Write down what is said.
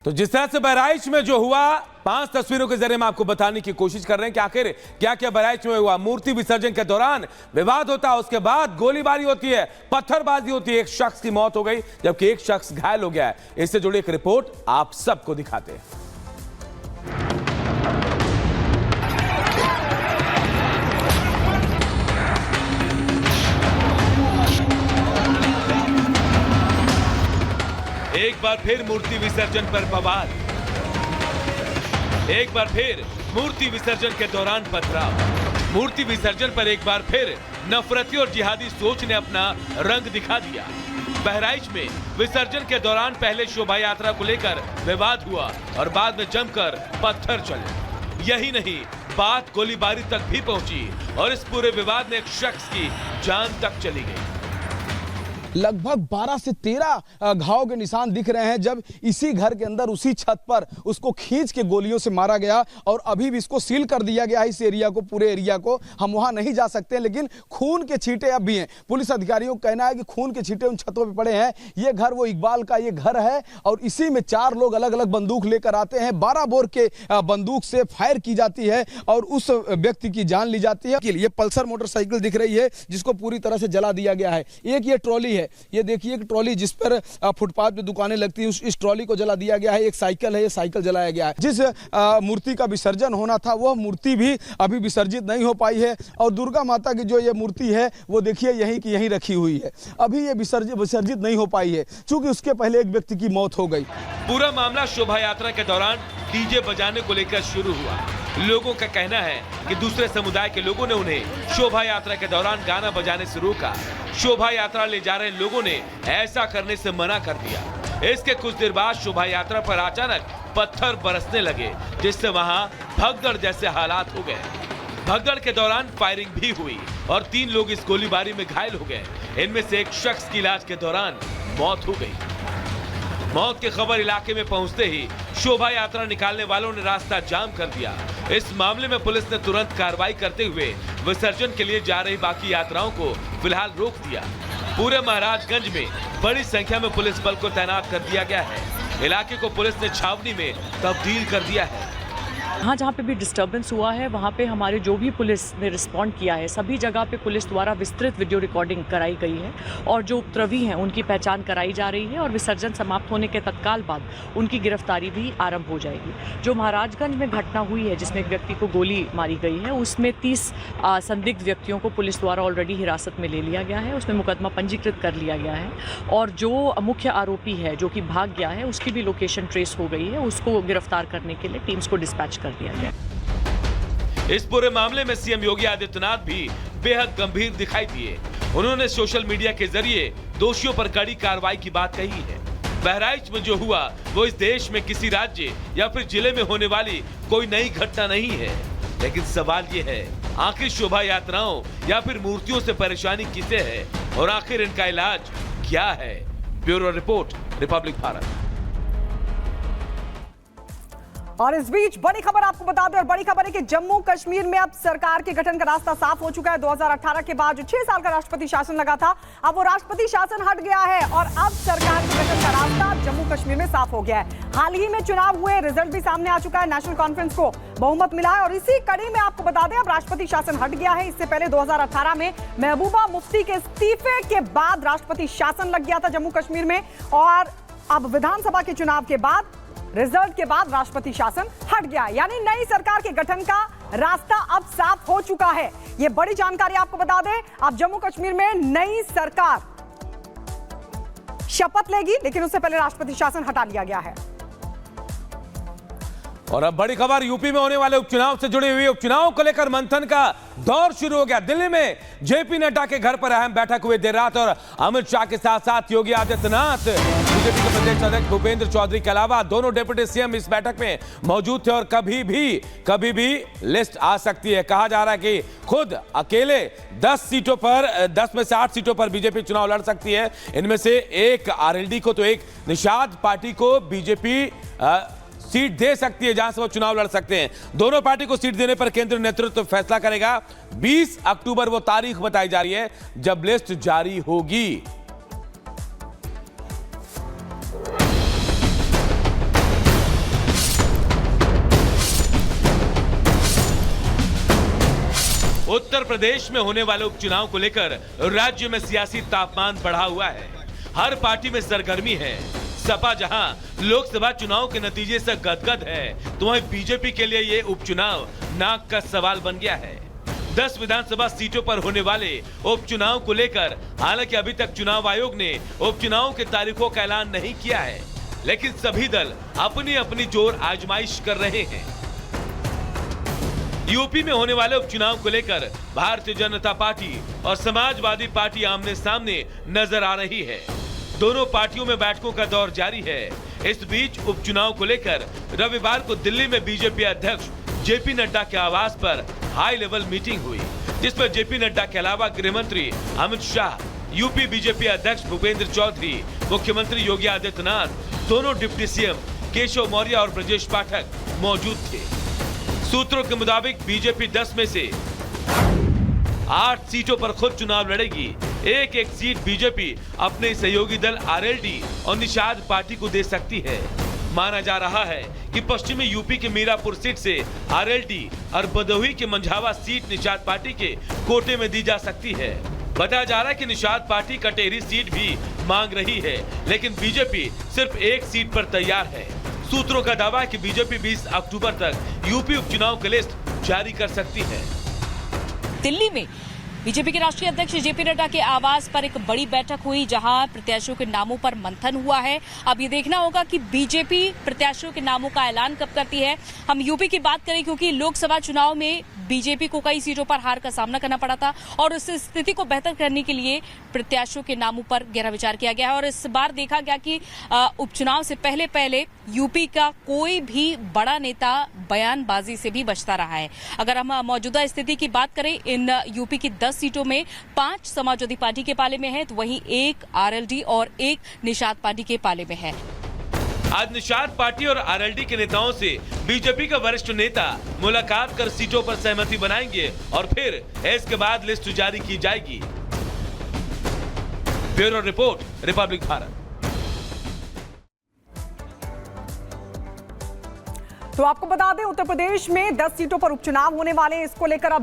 तो जिस तरह से बहराइच में जो हुआ, 5 तस्वीरों के जरिए हम आपको बताने की कोशिश कर रहे हैं कि आखिर क्या क्या बहराइच में हुआ। मूर्ति विसर्जन के दौरान विवाद होता है, उसके बाद गोलीबारी होती है, पत्थरबाजी होती है, एक शख्स की मौत हो गई जबकि एक शख्स घायल हो गया है। इससे जुड़ी एक रिपोर्ट आप सबको दिखाते हैं। एक बार फिर मूर्ति विसर्जन पर बवाल, एक बार फिर मूर्ति विसर्जन के दौरान पथराव। मूर्ति विसर्जन पर एक बार फिर नफरती और जिहादी सोच ने अपना रंग दिखा दिया। बहराइच में विसर्जन के दौरान पहले शोभा यात्रा को लेकर विवाद हुआ और बाद में जमकर पत्थर चले। यही नहीं, बात गोलीबारी तक भी पहुंची और इस पूरे विवाद में एक शख्स की जान तक चली गई। लगभग 12 से 13 घाव के निशान दिख रहे हैं जब इसी घर के अंदर उसी छत पर उसको खींच के गोलियों से मारा गया और अभी भी इसको सील कर दिया गया है, इस एरिया को, पूरे एरिया को। हम वहां नहीं जा सकते, लेकिन खून के छींटे अब भी हैं। पुलिस अधिकारियों का कहना है कि खून के छींटे उन छतों पे पड़े हैं। ये घर वो इकबाल का ये घर है और इसी में 4 लोग अलग अलग बंदूक लेकर आते हैं। 12 बोर के बंदूक से फायर की जाती है और उस व्यक्ति की जान ली जाती है। ये पल्सर मोटरसाइकिल दिख रही है जिसको पूरी तरह से जला दिया गया है। एक ये ट्रॉली है, ये देखिए एक ट्रॉली जिस पर फुटपाथ पे दुकानें लगती हैं, इस ट्रॉली को जला दिया गया है। एक साइकिल है, ये साइकिल जलाया गया है। जिस मूर्ति का विसर्जन होना था वह मूर्ति भी अभी विसर्जित नहीं हो पाई है और दुर्गा माता की जो ये मूर्ति है वो देखिए यहीं की यहीं रखी हुई है। अभी ये विसर्जित नहीं हो पाई है क्योंकि उसके पहले एक व्यक्ति की मौत हो गई। पूरा मामला शोभा यात्रा के दौरान डीजे बजाने को लेकर शुरू हुआ। लोगों का कहना है कि दूसरे समुदाय के लोगों ने उन्हें शोभा यात्रा के दौरान गाना बजाने से रोका। शोभा यात्रा ले जा रहे लोगों ने ऐसा करने से मना कर दिया। इसके कुछ देर बाद शोभा यात्रा पर अचानक पत्थर बरसने लगे जिससे वहां भगदड़ जैसे हालात हो गए। भगदड़ के दौरान फायरिंग भी हुई और 3 लोग इस गोलीबारी में घायल हो गए। इनमें से एक शख्स की इलाज के दौरान मौत हो गई। मौत की खबर इलाके में पहुंचते ही शोभा यात्रा निकालने वालों ने रास्ता जाम कर दिया। इस मामले में पुलिस ने तुरंत कार्रवाई करते हुए विसर्जन के लिए जा रही बाकी यात्राओं को फिलहाल रोक दिया। पूरे महाराजगंज में बड़ी संख्या में पुलिस बल को तैनात कर दिया गया है। इलाके को पुलिस ने छावनी में तब्दील कर दिया है। हाँ, जहाँ पे भी डिस्टर्बेंस हुआ है वहाँ पे हमारे जो भी पुलिस ने रिस्पॉन्ड किया है, सभी जगह पे पुलिस द्वारा विस्तृत वीडियो रिकॉर्डिंग कराई गई है और जो उपद्रवी हैं उनकी पहचान कराई जा रही है और विसर्जन समाप्त होने के तत्काल बाद उनकी गिरफ्तारी भी आरंभ हो जाएगी। जो महाराजगंज में घटना हुई है जिसमें एक व्यक्ति को गोली मारी गई है, उसमें 30 संदिग्ध व्यक्तियों को पुलिस द्वारा ऑलरेडी हिरासत में ले लिया गया है। उसमें मुकदमा पंजीकृत कर लिया गया है और जो मुख्य आरोपी है जो कि भाग गया है उसकी भी लोकेशन ट्रेस हो गई है। उसको गिरफ्तार करने के लिए टीम्स को डिस्पैच कर दिया गया। इस पूरे मामले में सीएम योगी आदित्यनाथ भी बेहद गंभीर दिखाई दिए। उन्होंने सोशल मीडिया के जरिए दोषियों पर कड़ी कार्रवाई की बात कही है। बहराइच में जो हुआ वो इस देश में किसी राज्य या फिर जिले में होने वाली कोई नई घटना नहीं है, लेकिन सवाल ये है आखिर शोभा यात्राओं या फिर मूर्तियों से परेशानी किसे है और आखिर इनका इलाज क्या है। Bureau report, Republic Bharat. और इस बीच बड़ी खबर आपको बता दें, और बड़ी खबर है कि जम्मू कश्मीर में अब सरकार के गठन का रास्ता साफ हो चुका है। 2018 के बाद जो 6 साल का राष्ट्रपति शासन लगा था, अब वो राष्ट्रपति शासन हट गया है और अब सरकार के गठन का रास्ता जम्मू कश्मीर में साफ हो गया है। हाल ही में चुनाव हुए, रिजल्ट भी सामने आ चुका है। नेशनल कॉन्फ्रेंस को बहुमत मिला है और इसी कड़ी में आपको बता दें अब राष्ट्रपति शासन हट गया है। इससे पहले 2018 में महबूबा मुफ्ती के इस्तीफे के बाद राष्ट्रपति शासन लग गया था जम्मू कश्मीर में और अब विधानसभा के चुनाव के बाद, रिजल्ट के बाद राष्ट्रपति शासन हट गया, यानी नई सरकार के गठन का रास्ता अब साफ हो चुका है। यह बड़ी जानकारी आपको बता दें, अब जम्मू कश्मीर में नई सरकार शपथ लेगी, लेकिन उससे पहले राष्ट्रपति शासन हटा लिया गया है। और अब बड़ी खबर, यूपी में होने वाले उपचुनाव से जुड़ी हुई। उपचुनाव को लेकर मंथन का दौर शुरू हो गया। दिल्ली में जेपी नड्डा के घर पर अहम बैठक हुई देर रात और अमित शाह के साथ साथ योगी आदित्यनाथ, बीजेपी के प्रदेश अध्यक्ष भूपेंद्र चौधरी के अलावा दोनों डिप्टी सीएम इस बैठक में मौजूद थे और कभी भी लिस्ट आ सकती है। कहा जा रहा है कि खुद अकेले 10 सीटों पर, 10 में से 8 सीटों पर बीजेपी चुनाव लड़ सकती है। इनमें से एक आरएलडी को तो एक निषाद पार्टी को बीजेपी सीट दे सकती है जहां से वो चुनाव लड़ सकते हैं। दोनों पार्टी को सीट देने पर केंद्रीय नेतृत्व फैसला करेगा। 20 अक्टूबर वो तारीख बताई जा रही है जब लिस्ट जारी होगी। उत्तर प्रदेश में होने वाले उपचुनाव को लेकर राज्य में सियासी तापमान बढ़ा हुआ है। हर पार्टी में सरगर्मी है। सपा जहां लोकसभा चुनाव के नतीजे से गदगद है, तो वहीं बीजेपी के लिए ये उपचुनाव नाक का सवाल बन गया है। 10 विधानसभा सीटों पर होने वाले उपचुनाव को लेकर हालांकि अभी तक चुनाव आयोग ने उपचुनाव की तारीखों का ऐलान नहीं किया है, लेकिन सभी दल अपनी अपनी जोर आजमाइश कर रहे हैं। यूपी में होने वाले उपचुनाव को लेकर भारतीय जनता पार्टी और समाजवादी पार्टी आमने सामने नजर आ रही है। दोनों पार्टियों में बैठकों का दौर जारी है। इस बीच उपचुनाव को लेकर रविवार को दिल्ली में बीजेपी अध्यक्ष जेपी नड्डा के आवास पर हाई लेवल मीटिंग हुई, जिसमें जेपी नड्डा के अलावा गृह मंत्री अमित शाह, यूपी बीजेपी अध्यक्ष भूपेंद्र चौधरी, मुख्यमंत्री योगी आदित्यनाथ, दोनों डिप्टी सीएम केशव मौर्य और ब्रजेश पाठक मौजूद थे। सूत्रों के मुताबिक बीजेपी 10 में से 8 सीटों पर खुद चुनाव लड़ेगी। एक एक सीट बीजेपी अपने सहयोगी दल आरएलडी और निषाद पार्टी को दे सकती है। माना जा रहा है कि पश्चिमी यूपी के मीरापुर सीट से आरएलडी और भदोही के मंझावा सीट निषाद पार्टी के कोटे में दी जा सकती है। बताया जा रहा है कि निषाद पार्टी कटेरी सीट भी मांग रही है, लेकिन बीजेपी सिर्फ एक सीट पर तैयार है। सूत्रों का दावा है कि बीजेपी 20 अक्टूबर तक यूपी उपचुनाव की लिस्ट जारी कर सकती है। दिल्ली में बीजेपी के राष्ट्रीय अध्यक्ष जेपी नड्डा के आवास पर एक बड़ी बैठक हुई, जहां प्रत्याशियों के नामों पर मंथन हुआ है। अब ये देखना होगा कि बीजेपी प्रत्याशियों के नामों का ऐलान कब करती है। हम यूपी की बात करें, क्योंकि लोकसभा चुनाव में बीजेपी को कई सीटों पर हार का सामना करना पड़ा था और उस स्थिति को बेहतर करने के लिए प्रत्याशियों के नामों पर गहरा विचार किया गया है। और इस बार देखा गया कि उपचुनाव से पहले यूपी का कोई भी बड़ा नेता बयानबाजी से भी बचता रहा है। अगर हम मौजूदा स्थिति की बात करें, इन यूपी की 10 सीटों में 5 समाजवादी पार्टी के पाले में है, तो वहीं 1 आरएलडी और 1 निषाद पार्टी के पाले में है। आज निषाद पार्टी और आरएलडी के नेताओं से बीजेपी का वरिष्ठ नेता मुलाकात कर सीटों पर सहमति बनाएंगे और फिर इसके बाद लिस्ट जारी की जाएगी। Bureau report, Republic Bharat. तो आपको बता दें, उत्तर प्रदेश में 10 सीटों पर उपचुनाव होने वाले हैं। इसको लेकर अब